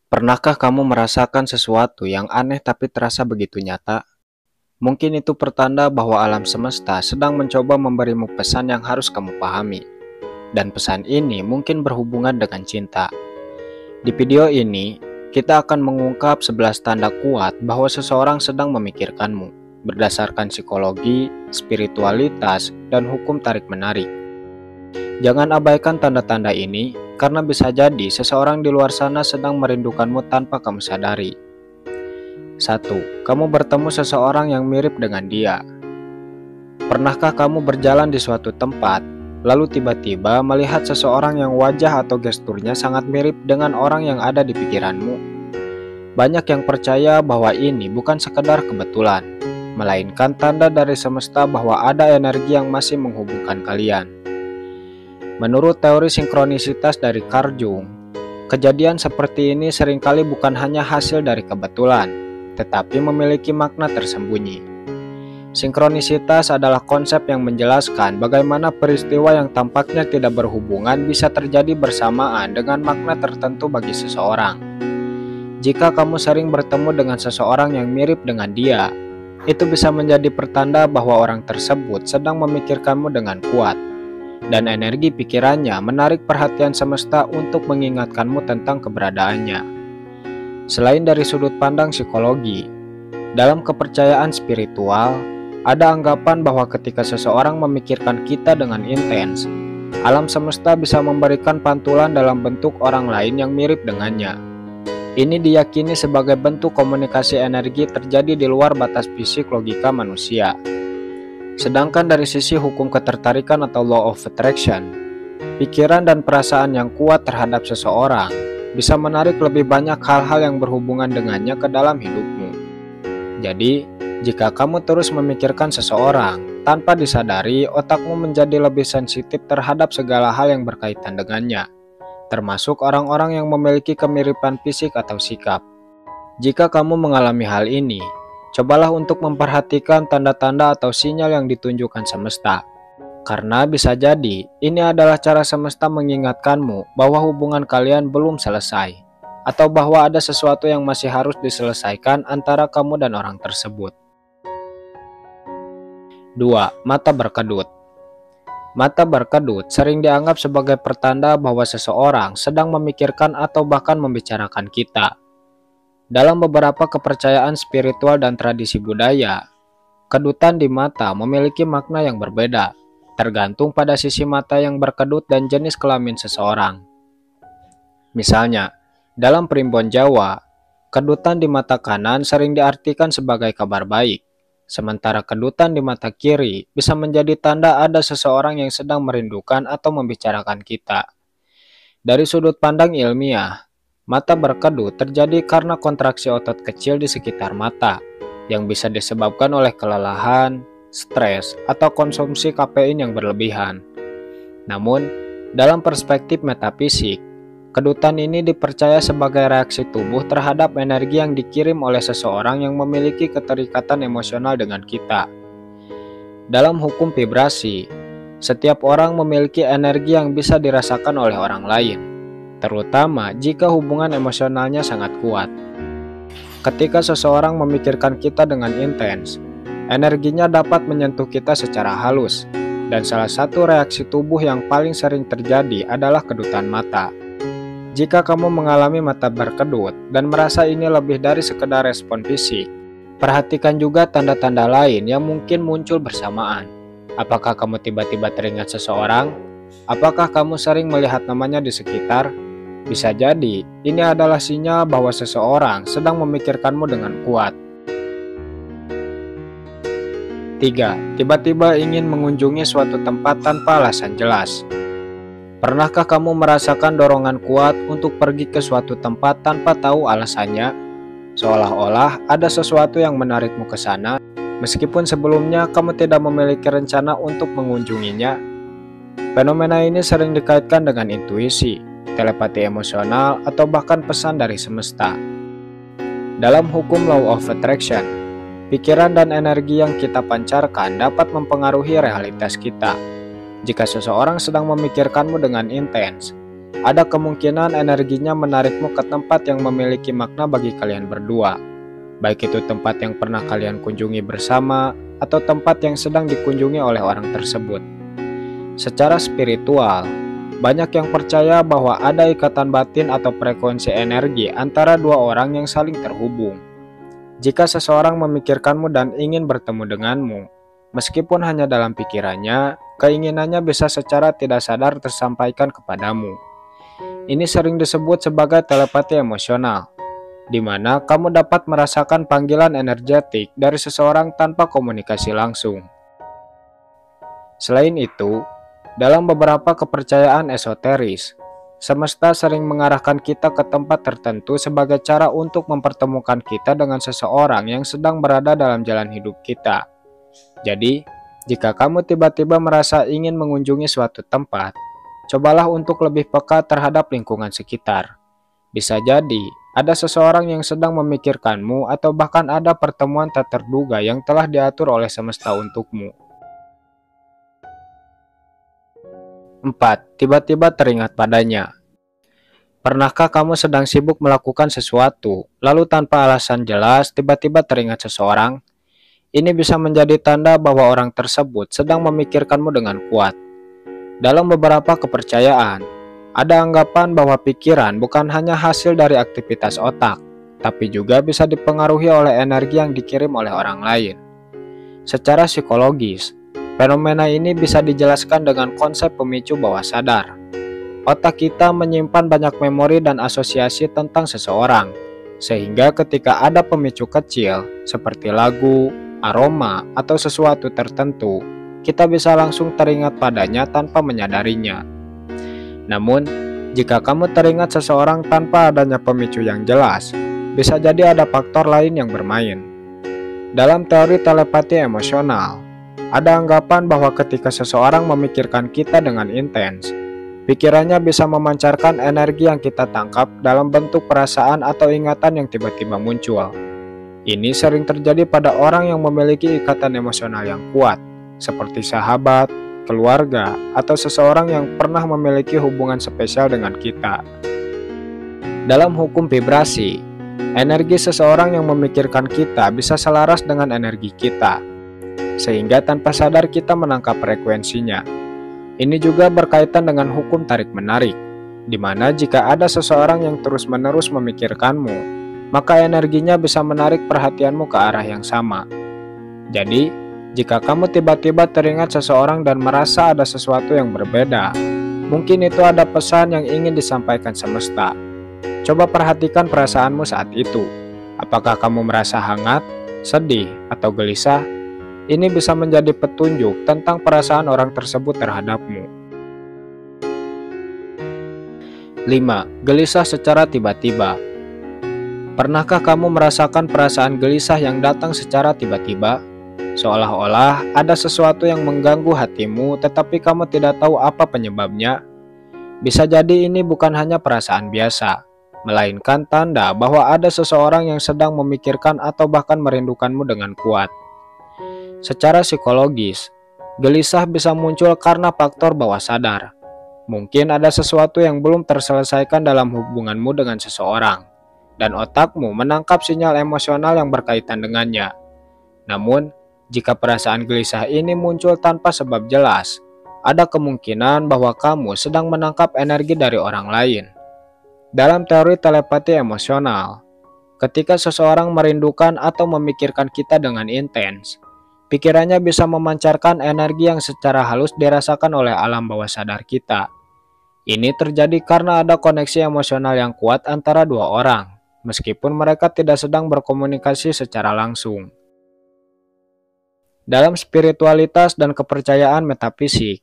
Pernahkah kamu merasakan sesuatu yang aneh tapi terasa begitu nyata? Mungkin itu pertanda bahwa alam semesta sedang mencoba memberimu pesan yang harus kamu pahami. Dan pesan ini mungkin berhubungan dengan cinta. Di video ini, kita akan mengungkap 11 tanda kuat bahwa seseorang sedang memikirkanmu berdasarkan psikologi, spiritualitas, dan hukum tarik-menarik. Jangan abaikan tanda-tanda ini, karena bisa jadi seseorang di luar sana sedang merindukanmu tanpa kamu sadari. 1. Kamu bertemu seseorang yang mirip dengan dia. Pernahkah kamu berjalan di suatu tempat, lalu tiba-tiba melihat seseorang yang wajah atau gesturnya sangat mirip dengan orang yang ada di pikiranmu? Banyak yang percaya bahwa ini bukan sekedar kebetulan, melainkan tanda dari semesta bahwa ada energi yang masih menghubungkan kalian. Menurut teori sinkronisitas dari Carl Jung, kejadian seperti ini seringkali bukan hanya hasil dari kebetulan, tetapi memiliki makna tersembunyi. Sinkronisitas adalah konsep yang menjelaskan bagaimana peristiwa yang tampaknya tidak berhubungan bisa terjadi bersamaan dengan makna tertentu bagi seseorang. Jika kamu sering bertemu dengan seseorang yang mirip dengan dia, itu bisa menjadi pertanda bahwa orang tersebut sedang memikirkanmu dengan kuat, dan energi pikirannya menarik perhatian semesta untuk mengingatkanmu tentang keberadaannya. Selain dari sudut pandang psikologi, dalam kepercayaan spiritual, ada anggapan bahwa ketika seseorang memikirkan kita dengan intens, alam semesta bisa memberikan pantulan dalam bentuk orang lain yang mirip dengannya. Ini diyakini sebagai bentuk komunikasi energi terjadi di luar batas fisik logika manusia. Sedangkan dari sisi hukum ketertarikan atau law of attraction, pikiran dan perasaan yang kuat terhadap seseorang bisa menarik lebih banyak hal-hal yang berhubungan dengannya ke dalam hidupmu. Jadi, jika kamu terus memikirkan seseorang, tanpa disadari otakmu menjadi lebih sensitif terhadap segala hal yang berkaitan dengannya, termasuk orang-orang yang memiliki kemiripan fisik atau sikap. Jika kamu mengalami hal ini, cobalah untuk memperhatikan tanda-tanda atau sinyal yang ditunjukkan semesta. Karena bisa jadi, ini adalah cara semesta mengingatkanmu bahwa hubungan kalian belum selesai, atau bahwa ada sesuatu yang masih harus diselesaikan antara kamu dan orang tersebut. 2. Mata berkedut. Mata berkedut sering dianggap sebagai pertanda bahwa seseorang sedang memikirkan atau bahkan membicarakan kita. Dalam beberapa kepercayaan spiritual dan tradisi budaya, kedutan di mata memiliki makna yang berbeda, tergantung pada sisi mata yang berkedut dan jenis kelamin seseorang. Misalnya, dalam primbon Jawa, kedutan di mata kanan sering diartikan sebagai kabar baik, sementara kedutan di mata kiri bisa menjadi tanda ada seseorang yang sedang merindukan atau membicarakan kita. Dari sudut pandang ilmiah, mata berkedut terjadi karena kontraksi otot kecil di sekitar mata, yang bisa disebabkan oleh kelelahan, stres, atau konsumsi kafein yang berlebihan. Namun, dalam perspektif metafisik, kedutan ini dipercaya sebagai reaksi tubuh terhadap energi yang dikirim oleh seseorang yang memiliki keterikatan emosional dengan kita. Dalam hukum vibrasi, setiap orang memiliki energi yang bisa dirasakan oleh orang lain, terutama jika hubungan emosionalnya sangat kuat. Ketika seseorang memikirkan kita dengan intens, energinya dapat menyentuh kita secara halus, dan salah satu reaksi tubuh yang paling sering terjadi adalah kedutan mata. Jika kamu mengalami mata berkedut dan merasa ini lebih dari sekedar respon fisik, perhatikan juga tanda-tanda lain yang mungkin muncul bersamaan. Apakah kamu tiba-tiba teringat seseorang? Apakah kamu sering melihat namanya di sekitar? Bisa jadi, ini adalah sinyal bahwa seseorang sedang memikirkanmu dengan kuat. 3. Tiba-tiba ingin mengunjungi suatu tempat tanpa alasan jelas. Pernahkah kamu merasakan dorongan kuat untuk pergi ke suatu tempat tanpa tahu alasannya? Seolah-olah ada sesuatu yang menarikmu ke sana, meskipun sebelumnya kamu tidak memiliki rencana untuk mengunjunginya. Fenomena ini sering dikaitkan dengan intuisi, telepati emosional, atau bahkan pesan dari semesta. Dalam hukum law of attraction, pikiran dan energi yang kita pancarkan dapat mempengaruhi realitas kita. Jika seseorang sedang memikirkanmu dengan intens, ada kemungkinan energinya menarikmu ke tempat yang memiliki makna bagi kalian berdua, baik itu tempat yang pernah kalian kunjungi bersama atau tempat yang sedang dikunjungi oleh orang tersebut. Secara spiritual, banyak yang percaya bahwa ada ikatan batin atau frekuensi energi antara dua orang yang saling terhubung. Jika seseorang memikirkanmu dan ingin bertemu denganmu, meskipun hanya dalam pikirannya, keinginannya bisa secara tidak sadar tersampaikan kepadamu. Ini sering disebut sebagai telepati emosional, di mana kamu dapat merasakan panggilan energetik dari seseorang tanpa komunikasi langsung. Selain itu, dalam beberapa kepercayaan esoteris, semesta sering mengarahkan kita ke tempat tertentu sebagai cara untuk mempertemukan kita dengan seseorang yang sedang berada dalam jalan hidup kita. Jadi, jika kamu tiba-tiba merasa ingin mengunjungi suatu tempat, cobalah untuk lebih peka terhadap lingkungan sekitar. Bisa jadi, ada seseorang yang sedang memikirkanmu atau bahkan ada pertemuan tak terduga yang telah diatur oleh semesta untukmu. 4. Tiba-tiba teringat padanya. Pernahkah kamu sedang sibuk melakukan sesuatu, lalu tanpa alasan jelas tiba-tiba teringat seseorang? Ini bisa menjadi tanda bahwa orang tersebut sedang memikirkanmu dengan kuat. Dalam beberapa kepercayaan, ada anggapan bahwa pikiran bukan hanya hasil dari aktivitas otak, tapi juga bisa dipengaruhi oleh energi yang dikirim oleh orang lain. Secara psikologis, fenomena ini bisa dijelaskan dengan konsep pemicu bawah sadar. Otak kita menyimpan banyak memori dan asosiasi tentang seseorang, sehingga ketika ada pemicu kecil seperti lagu, aroma, atau sesuatu tertentu, kita bisa langsung teringat padanya tanpa menyadarinya. Namun, jika kamu teringat seseorang tanpa adanya pemicu yang jelas, bisa jadi ada faktor lain yang bermain. Dalam teori telepati emosional, ada anggapan bahwa ketika seseorang memikirkan kita dengan intens, pikirannya bisa memancarkan energi yang kita tangkap dalam bentuk perasaan atau ingatan yang tiba-tiba muncul. Ini sering terjadi pada orang yang memiliki ikatan emosional yang kuat, seperti sahabat, keluarga, atau seseorang yang pernah memiliki hubungan spesial dengan kita. Dalam hukum vibrasi, energi seseorang yang memikirkan kita bisa selaras dengan energi kita, sehingga tanpa sadar kita menangkap frekuensinya. Ini juga berkaitan dengan hukum tarik-menarik, di mana jika ada seseorang yang terus-menerus memikirkanmu, maka energinya bisa menarik perhatianmu ke arah yang sama. Jadi, jika kamu tiba-tiba teringat seseorang dan merasa ada sesuatu yang berbeda, mungkin itu ada pesan yang ingin disampaikan semesta. Coba perhatikan perasaanmu saat itu. Apakah kamu merasa hangat, sedih, atau gelisah? Ini bisa menjadi petunjuk tentang perasaan orang tersebut terhadapmu. 5. Gelisah secara tiba-tiba. Pernahkah kamu merasakan perasaan gelisah yang datang secara tiba-tiba? Seolah-olah ada sesuatu yang mengganggu hatimu, tetapi kamu tidak tahu apa penyebabnya. Bisa jadi ini bukan hanya perasaan biasa, melainkan tanda bahwa ada seseorang yang sedang memikirkan atau bahkan merindukanmu dengan kuat. Secara psikologis, gelisah bisa muncul karena faktor bawah sadar. Mungkin ada sesuatu yang belum terselesaikan dalam hubunganmu dengan seseorang, dan otakmu menangkap sinyal emosional yang berkaitan dengannya. Namun, jika perasaan gelisah ini muncul tanpa sebab jelas, ada kemungkinan bahwa kamu sedang menangkap energi dari orang lain. Dalam teori telepati emosional, ketika seseorang merindukan atau memikirkan kita dengan intens, pikirannya bisa memancarkan energi yang secara halus dirasakan oleh alam bawah sadar kita. Ini terjadi karena ada koneksi emosional yang kuat antara dua orang, meskipun mereka tidak sedang berkomunikasi secara langsung. Dalam spiritualitas dan kepercayaan metafisik,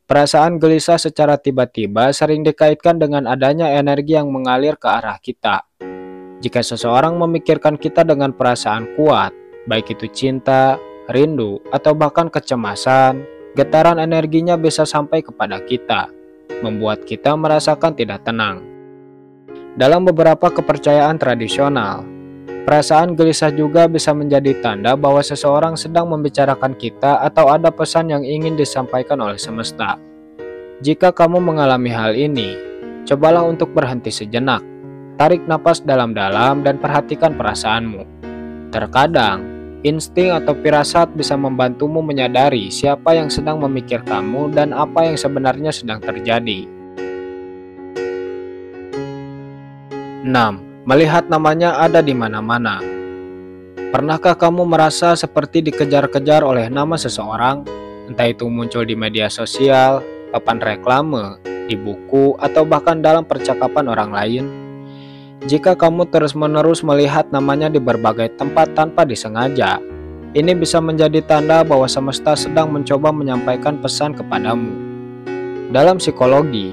perasaan gelisah secara tiba-tiba sering dikaitkan dengan adanya energi yang mengalir ke arah kita. Jika seseorang memikirkan kita dengan perasaan kuat, baik itu cinta, rindu, atau bahkan kecemasan, getaran energinya bisa sampai kepada kita, membuat kita merasakan tidak tenang. Dalam beberapa kepercayaan tradisional, perasaan gelisah juga bisa menjadi tanda bahwa seseorang sedang membicarakan kita atau ada pesan yang ingin disampaikan oleh semesta. Jika kamu mengalami hal ini, Cobalah untuk berhenti sejenak. Tarik napas dalam-dalam dan perhatikan perasaanmu. Terkadang, insting atau firasat bisa membantumu menyadari siapa yang sedang memikirkanmu dan apa yang sebenarnya sedang terjadi. 6. Melihat namanya ada di mana-mana. Pernahkah kamu merasa seperti dikejar-kejar oleh nama seseorang? Entah itu muncul di media sosial, papan reklame, di buku, atau bahkan dalam percakapan orang lain? Jika kamu terus-menerus melihat namanya di berbagai tempat tanpa disengaja, ini bisa menjadi tanda bahwa semesta sedang mencoba menyampaikan pesan kepadamu. Dalam psikologi,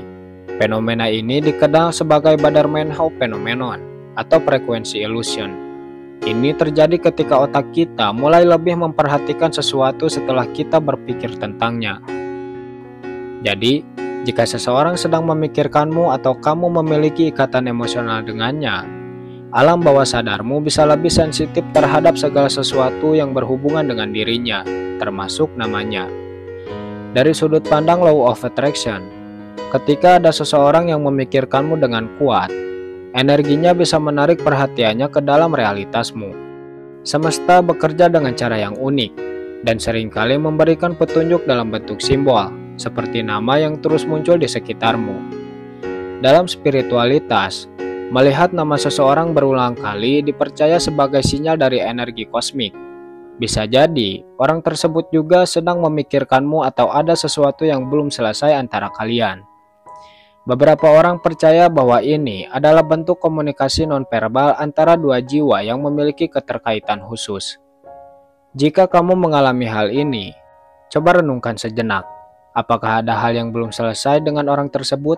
fenomena ini dikenal sebagai Bader-Meinhof phenomenon atau frekuensi illusion. Ini terjadi ketika otak kita mulai lebih memperhatikan sesuatu setelah kita berpikir tentangnya. Jadi, jika seseorang sedang memikirkanmu atau kamu memiliki ikatan emosional dengannya, alam bawah sadarmu bisa lebih sensitif terhadap segala sesuatu yang berhubungan dengan dirinya, termasuk namanya. Dari sudut pandang Law of Attraction, ketika ada seseorang yang memikirkanmu dengan kuat, energinya bisa menarik perhatiannya ke dalam realitasmu. Semesta bekerja dengan cara yang unik, dan seringkali memberikan petunjuk dalam bentuk simbol, seperti nama yang terus muncul di sekitarmu. Dalam spiritualitas, melihat nama seseorang berulang kali dipercaya sebagai sinyal dari energi kosmik. Bisa jadi, orang tersebut juga sedang memikirkanmu atau ada sesuatu yang belum selesai antara kalian. Beberapa orang percaya bahwa ini adalah bentuk komunikasi nonverbal antara dua jiwa yang memiliki keterkaitan khusus. Jika kamu mengalami hal ini, coba renungkan sejenak. Apakah ada hal yang belum selesai dengan orang tersebut?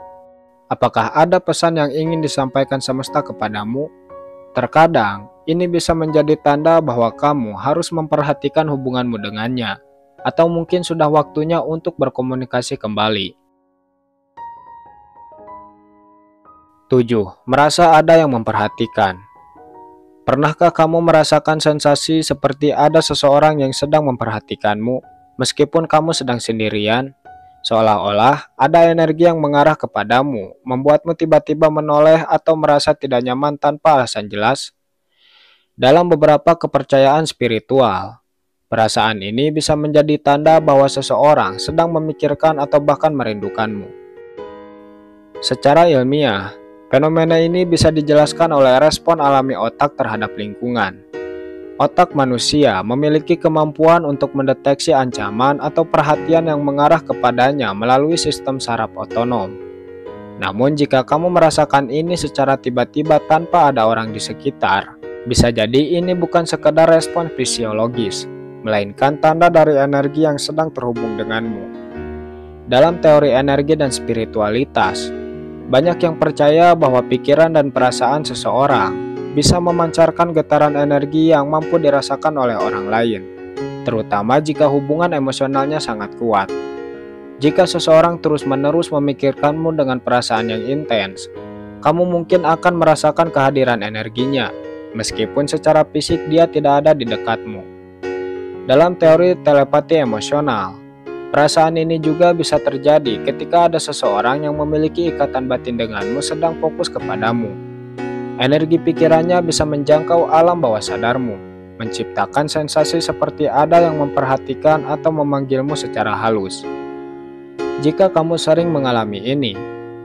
Apakah ada pesan yang ingin disampaikan semesta kepadamu? Terkadang, ini bisa menjadi tanda bahwa kamu harus memperhatikan hubunganmu dengannya, atau mungkin sudah waktunya untuk berkomunikasi kembali. 7. Merasa ada yang memperhatikan. Pernahkah kamu merasakan sensasi seperti ada seseorang yang sedang memperhatikanmu, meskipun kamu sedang sendirian? Seolah-olah ada energi yang mengarah kepadamu, membuatmu tiba-tiba menoleh atau merasa tidak nyaman tanpa alasan jelas. Dalam beberapa kepercayaan spiritual, perasaan ini bisa menjadi tanda bahwa seseorang sedang memikirkan atau bahkan merindukanmu. Secara ilmiah, fenomena ini bisa dijelaskan oleh respon alami otak terhadap lingkungan. Otak manusia memiliki kemampuan untuk mendeteksi ancaman atau perhatian yang mengarah kepadanya melalui sistem saraf otonom. Namun jika kamu merasakan ini secara tiba-tiba tanpa ada orang di sekitar, bisa jadi ini bukan sekedar respon fisiologis, melainkan tanda dari energi yang sedang terhubung denganmu. Dalam teori energi dan spiritualitas, banyak yang percaya bahwa pikiran dan perasaan seseorang bisa memancarkan getaran energi yang mampu dirasakan oleh orang lain, terutama jika hubungan emosionalnya sangat kuat. Jika seseorang terus-menerus memikirkanmu dengan perasaan yang intens, kamu mungkin akan merasakan kehadiran energinya, meskipun secara fisik dia tidak ada di dekatmu. Dalam teori telepati emosional, perasaan ini juga bisa terjadi ketika ada seseorang yang memiliki ikatan batin denganmu sedang fokus kepadamu. Energi pikirannya bisa menjangkau alam bawah sadarmu, menciptakan sensasi seperti ada yang memperhatikan atau memanggilmu secara halus. Jika kamu sering mengalami ini,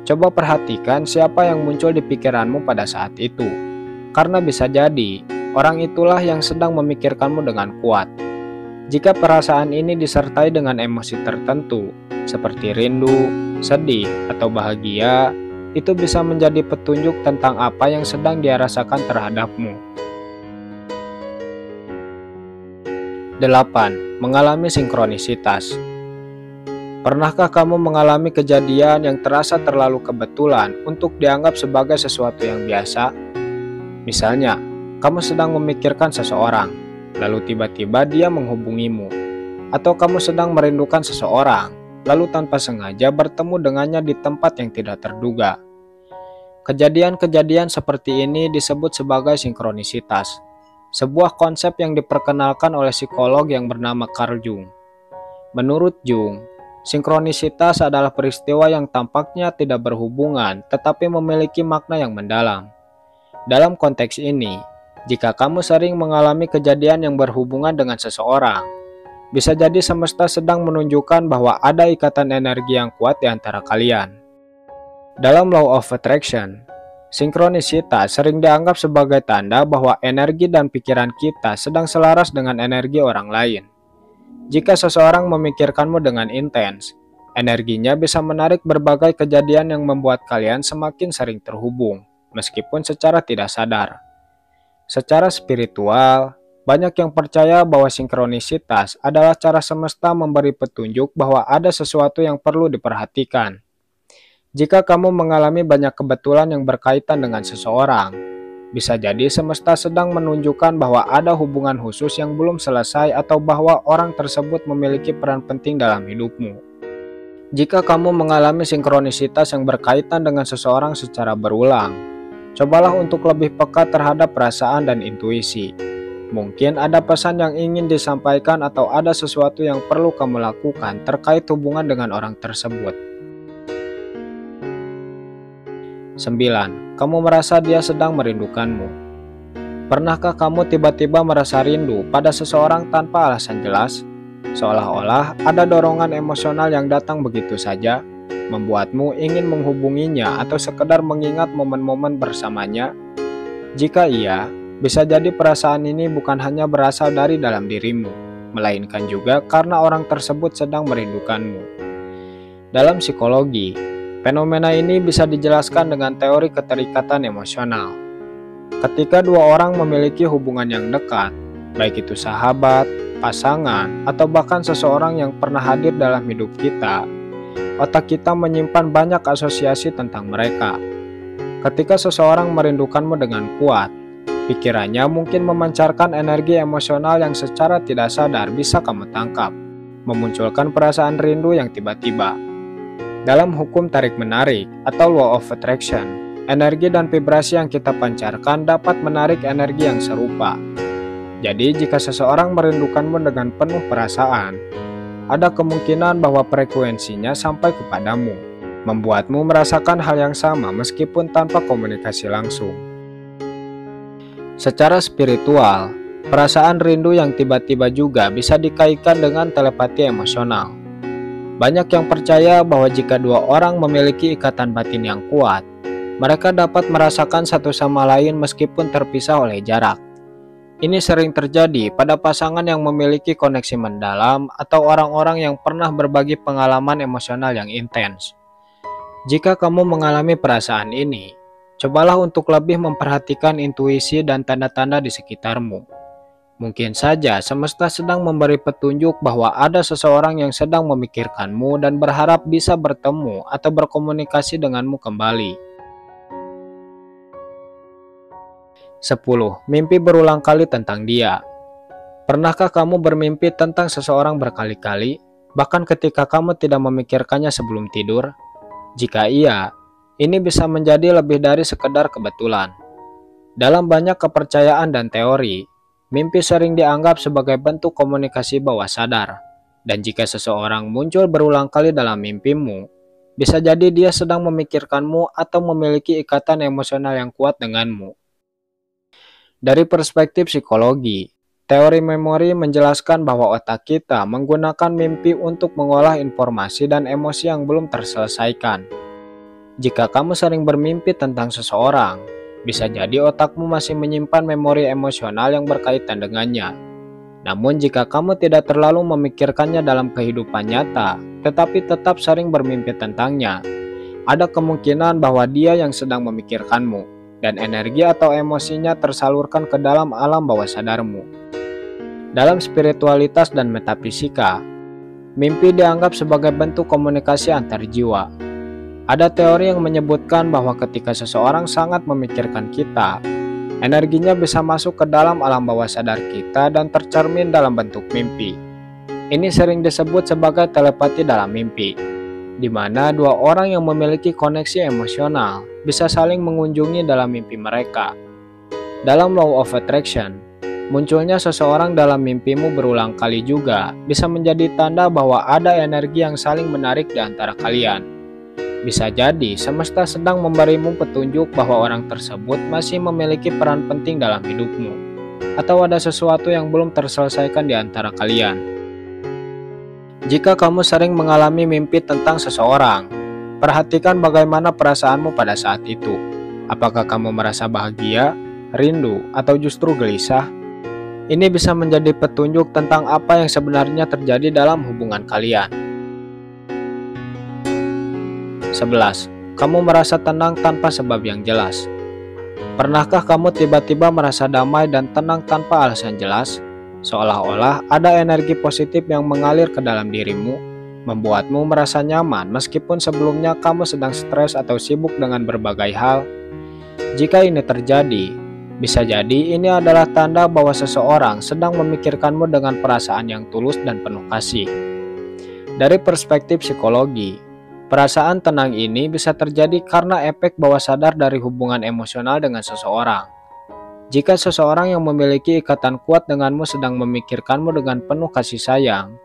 coba perhatikan siapa yang muncul di pikiranmu pada saat itu, karena bisa jadi orang itulah yang sedang memikirkanmu dengan kuat. Jika perasaan ini disertai dengan emosi tertentu, seperti rindu, sedih, atau bahagia, itu bisa menjadi petunjuk tentang apa yang sedang dia rasakan terhadapmu. 8. Mengalami sinkronisitas. Pernahkah kamu mengalami kejadian yang terasa terlalu kebetulan untuk dianggap sebagai sesuatu yang biasa? Misalnya, kamu sedang memikirkan seseorang, lalu tiba-tiba dia menghubungimu, atau kamu sedang merindukan seseorang, lalu tanpa sengaja bertemu dengannya di tempat yang tidak terduga. Kejadian-kejadian seperti ini disebut sebagai sinkronisitas, sebuah konsep yang diperkenalkan oleh psikolog yang bernama Carl Jung. Menurut Jung, Sinkronisitas adalah peristiwa yang tampaknya tidak berhubungan, tetapi memiliki makna yang mendalam. Dalam konteks ini, jika kamu sering mengalami kejadian yang berhubungan dengan seseorang, bisa jadi semesta sedang menunjukkan bahwa ada ikatan energi yang kuat di antara kalian. Dalam Law of Attraction, sinkronisitas sering dianggap sebagai tanda bahwa energi dan pikiran kita sedang selaras dengan energi orang lain. Jika seseorang memikirkanmu dengan intens, energinya bisa menarik berbagai kejadian yang membuat kalian semakin sering terhubung, meskipun secara tidak sadar. Secara spiritual, banyak yang percaya bahwa sinkronisitas adalah cara semesta memberi petunjuk bahwa ada sesuatu yang perlu diperhatikan. Jika kamu mengalami banyak kebetulan yang berkaitan dengan seseorang, bisa jadi semesta sedang menunjukkan bahwa ada hubungan khusus yang belum selesai atau bahwa orang tersebut memiliki peran penting dalam hidupmu. Jika kamu mengalami sinkronisitas yang berkaitan dengan seseorang secara berulang, cobalah untuk lebih peka terhadap perasaan dan intuisi. Mungkin ada pesan yang ingin disampaikan atau ada sesuatu yang perlu kamu lakukan terkait hubungan dengan orang tersebut. 9. Kamu merasa dia sedang merindukanmu. Pernahkah kamu tiba-tiba merasa rindu pada seseorang tanpa alasan jelas? Seolah-olah ada dorongan emosional yang datang begitu saja, membuatmu ingin menghubunginya atau sekedar mengingat momen-momen bersamanya? Jika iya, bisa jadi perasaan ini bukan hanya berasal dari dalam dirimu, melainkan juga karena orang tersebut sedang merindukanmu. Dalam psikologi, fenomena ini bisa dijelaskan dengan teori keterikatan emosional. Ketika dua orang memiliki hubungan yang dekat, baik itu sahabat, pasangan, atau bahkan seseorang yang pernah hadir dalam hidup kita, otak kita menyimpan banyak asosiasi tentang mereka. Ketika seseorang merindukanmu dengan kuat, pikirannya mungkin memancarkan energi emosional yang secara tidak sadar bisa kamu tangkap, memunculkan perasaan rindu yang tiba-tiba. Dalam hukum tarik-menarik atau Law of Attraction, energi dan vibrasi yang kita pancarkan dapat menarik energi yang serupa. Jadi jika seseorang merindukanmu dengan penuh perasaan, ada kemungkinan bahwa frekuensinya sampai kepadamu, membuatmu merasakan hal yang sama meskipun tanpa komunikasi langsung. Secara spiritual, perasaan rindu yang tiba-tiba juga bisa dikaitkan dengan telepati emosional. Banyak yang percaya bahwa jika dua orang memiliki ikatan batin yang kuat, mereka dapat merasakan satu sama lain meskipun terpisah oleh jarak. Ini sering terjadi pada pasangan yang memiliki koneksi mendalam atau orang-orang yang pernah berbagi pengalaman emosional yang intens. Jika kamu mengalami perasaan ini, cobalah untuk lebih memperhatikan intuisi dan tanda-tanda di sekitarmu. Mungkin saja semesta sedang memberi petunjuk bahwa ada seseorang yang sedang memikirkanmu dan berharap bisa bertemu atau berkomunikasi denganmu kembali. 10. Mimpi berulang kali tentang dia. Pernahkah kamu bermimpi tentang seseorang berkali-kali, bahkan ketika kamu tidak memikirkannya sebelum tidur? Jika iya, ini bisa menjadi lebih dari sekedar kebetulan. Dalam banyak kepercayaan dan teori, mimpi sering dianggap sebagai bentuk komunikasi bawah sadar. Dan jika seseorang muncul berulang kali dalam mimpimu, bisa jadi dia sedang memikirkanmu atau memiliki ikatan emosional yang kuat denganmu. Dari perspektif psikologi, teori memori menjelaskan bahwa otak kita menggunakan mimpi untuk mengolah informasi dan emosi yang belum terselesaikan. Jika kamu sering bermimpi tentang seseorang, bisa jadi otakmu masih menyimpan memori emosional yang berkaitan dengannya. Namun jika kamu tidak terlalu memikirkannya dalam kehidupan nyata, tetapi tetap sering bermimpi tentangnya, ada kemungkinan bahwa dia yang sedang memikirkanmu, dan energi atau emosinya tersalurkan ke dalam alam bawah sadarmu. Dalam spiritualitas dan metafisika, mimpi dianggap sebagai bentuk komunikasi antar jiwa. Ada teori yang menyebutkan bahwa ketika seseorang sangat memikirkan kita, energinya bisa masuk ke dalam alam bawah sadar kita dan tercermin dalam bentuk mimpi. Ini sering disebut sebagai telepati dalam mimpi, di mana dua orang yang memiliki koneksi emosional bisa saling mengunjungi dalam mimpi mereka. Dalam Law of Attraction, Munculnya seseorang dalam mimpimu berulang kali juga bisa menjadi tanda bahwa ada energi yang saling menarik di antara kalian. Bisa jadi semesta sedang memberimu petunjuk bahwa orang tersebut masih memiliki peran penting dalam hidupmu, atau ada sesuatu yang belum terselesaikan di antara kalian. Jika kamu sering mengalami mimpi tentang seseorang, perhatikan bagaimana perasaanmu pada saat itu. Apakah kamu merasa bahagia, rindu, atau justru gelisah? Ini bisa menjadi petunjuk tentang apa yang sebenarnya terjadi dalam hubungan kalian. 11. Kamu merasa tenang tanpa sebab yang jelas. Pernahkah kamu tiba-tiba merasa damai dan tenang tanpa alasan jelas? Seolah-olah ada energi positif yang mengalir ke dalam dirimu, membuatmu merasa nyaman meskipun sebelumnya kamu sedang stres atau sibuk dengan berbagai hal. Jika ini terjadi, bisa jadi ini adalah tanda bahwa seseorang sedang memikirkanmu dengan perasaan yang tulus dan penuh kasih. Dari perspektif psikologi, perasaan tenang ini bisa terjadi karena efek bawah sadar dari hubungan emosional dengan seseorang. Jika seseorang yang memiliki ikatan kuat denganmu sedang memikirkanmu dengan penuh kasih sayang,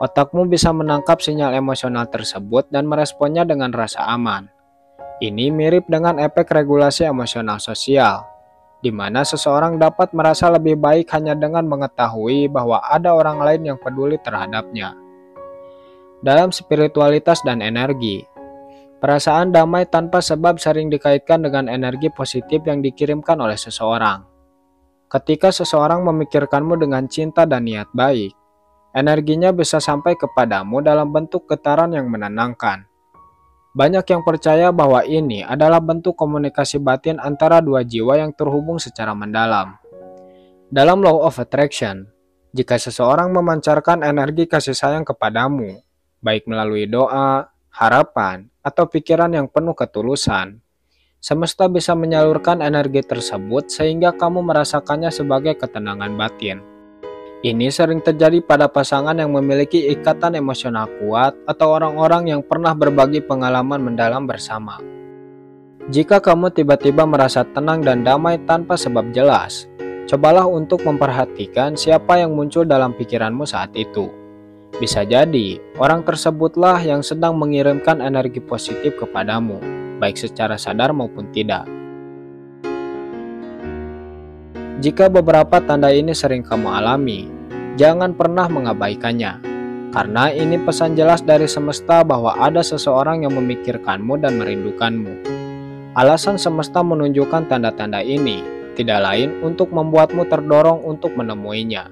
otakmu bisa menangkap sinyal emosional tersebut dan meresponnya dengan rasa aman. Ini mirip dengan efek regulasi emosional sosial, di mana seseorang dapat merasa lebih baik hanya dengan mengetahui bahwa ada orang lain yang peduli terhadapnya. Dalam spiritualitas dan energi, perasaan damai tanpa sebab sering dikaitkan dengan energi positif yang dikirimkan oleh seseorang. Ketika seseorang memikirkanmu dengan cinta dan niat baik, energinya bisa sampai kepadamu dalam bentuk getaran yang menenangkan. Banyak yang percaya bahwa ini adalah bentuk komunikasi batin antara dua jiwa yang terhubung secara mendalam. Dalam Law of Attraction, jika seseorang memancarkan energi kasih sayang kepadamu, baik melalui doa, harapan, atau pikiran yang penuh ketulusan, semesta bisa menyalurkan energi tersebut sehingga kamu merasakannya sebagai ketenangan batin. Ini sering terjadi pada pasangan yang memiliki ikatan emosional kuat atau orang-orang yang pernah berbagi pengalaman mendalam bersama. Jika kamu tiba-tiba merasa tenang dan damai tanpa sebab jelas, cobalah untuk memperhatikan siapa yang muncul dalam pikiranmu saat itu. Bisa jadi, orang tersebutlah yang sedang mengirimkan energi positif kepadamu, baik secara sadar maupun tidak. Jika beberapa tanda ini sering kamu alami, jangan pernah mengabaikannya, karena ini pesan jelas dari semesta bahwa ada seseorang yang memikirkanmu dan merindukanmu. Alasan semesta menunjukkan tanda-tanda ini tidak lain untuk membuatmu terdorong untuk menemuinya.